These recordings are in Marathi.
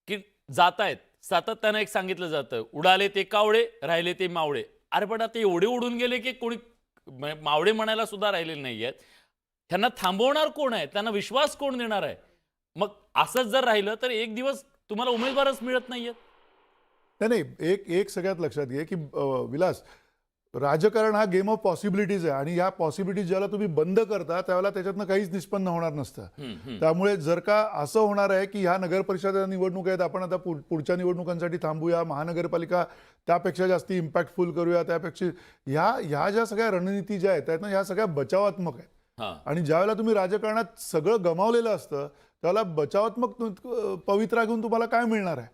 की जातायत सातत्यानं एक सांगितलं जातं, उडाले ते कावळे, राहिले ते मावळे. अरे पण आता एवढे उडून गेले की कोणी मावळे म्हणायला सुद्धा राहिलेले नाहीयेत. त्यांना थांबवणार कोण आहे? त्यांना विश्वास कोण देणार आहे? मग असंच जर राहिलं तर एक दिवस तुम्हाला उमेदवारच मिळत नाहीयेत. नाही, नाही. एक एक सगळ्यात लक्षात घे, की विलास, राजकारण हा गेम ऑफ पॉसिबिलिटीज आहे आणि या पॉसिबिलिटीज ज्याला तुम्ही बंद करता त्यावेळेला त्याच्यातनं काहीच निष्पन्न होणार नसतं. हं, हं. त्यामुळे जर का असं होणार आहे, की ह्या नगर परिषद निवडणूक आहेत, आपण आता पुढच्या निवडणुकांसाठी थांबूया, महानगरपालिका त्यापेक्षा जास्ती इम्पॅक्टफुल करूया, त्यापेक्षा ह्या ज्या सगळ्या रणनीती ज्या आहेत त्यातनं ह्या सगळ्या बचावात्मक आहेत. हां. आणि ज्यावेळेला तुम्ही राजकारणात सगळं गमावलेलं असतं त्यावेळेला बचावात्मक पवित्रा घेऊन तुम्हाला काय मिळणार आहे?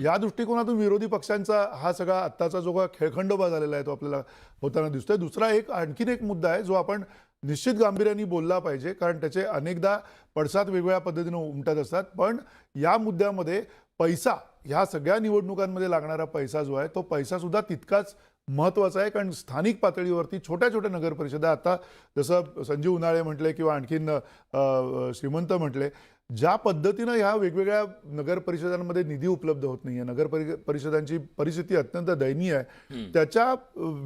या दृष्टिकोनातून विरोधी पक्षांचा हा सगळा आत्ताचा जो खेळखंडोबा झालेला आहे तो आपल्याला होताना दिसतोय. दुसरा आणखीन एक मुद्दा आहे जो आपण निश्चित गांभीर्याने बोलला पाहिजे, कारण त्याचे अनेकदा पडसाद वेगवेगळ्या पद्धतीने उमटत असतात. पण या मुद्द्यामध्ये पैसा, ह्या सगळ्या निवडणुकांमध्ये लागणारा पैसा जो आहे तो पैसा सुद्धा तितकाच महत्त्वाचा आहे. कारण स्थानिक पातळीवरती छोट्या छोट्या नगर परिषदा, आता जसं संजीव उन्हाळे म्हटले किंवा आणखीन श्रीमंत म्हटले, ज्या पद्धतीनं ह्या वेगवेगळ्या नगर परिषदांमध्ये निधी उपलब्ध होत नाहीये, नगर परिषदांची परिस्थिती अत्यंत दयनीय आहे. त्याच्या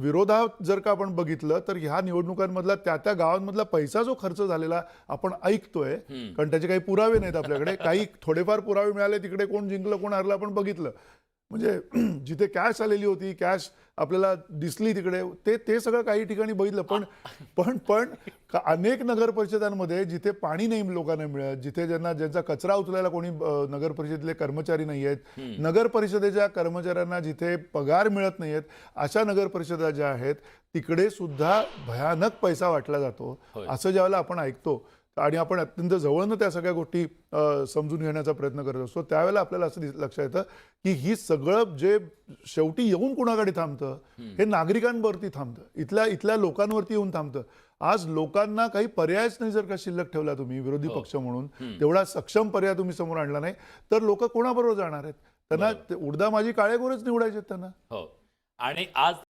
विरोधात जर का आपण बघितलं तर ह्या निवडणुकांमधला त्या गावांमधला पैसा जो खर्च झालेला आपण ऐकतोय, कारण त्याचे काही पुरावे नाहीत आपल्याकडे. काही थोडेफार पुरावे मिळाले, तिकडे कोण जिंकलं कोण हरलं आपण बघितलं. म्हणजे जिथे कॅश आलेली होती, कॅश आपल्याला दिसली तिकडे, ते सगळं काही ठिकाणी बघितलं. पण अनेक नगर परिषदांमध्ये जिथे पाणी नाही लोकांना मिळत, जिथे ज्यांचा कचरा उचलायला कोणी नगर परिषदेतले कर्मचारी नाही आहेत, नगर परिषदेच्या कर्मचाऱ्यांना जिथे पगार मिळत नाहीयेत, अशा नगर परिषदा ज्या आहेत तिकडे सुद्धा भयानक पैसा वाटला जातो. असं ज्यावेळेला आपण ऐकतो आणि आपण अत्यंत जवळनं त्या सगळ्या गोष्टी समजून घेण्याचा प्रयत्न करत असतो, त्यावेळेला आपल्याला असं लक्षात येतं की ही सगळं जे शेवटी येऊन कुणाकडे थांबतं, हे नागरिकांवरती थांबतं, इथल्या लोकांवरती येऊन थांबतं. आज लोकांना काही पर्यायच नाही. जर का शिल्लक ठेवला तुम्ही विरोधी पक्ष म्हणून, तेवढा सक्षम पर्याय तुम्ही समोर आणला नाही, तर लोक कोणाबरोबर जाणार आहेत? त्यांना उडदा माझी काळेगोरच निवडायचे त्यांना. हो. आणि आज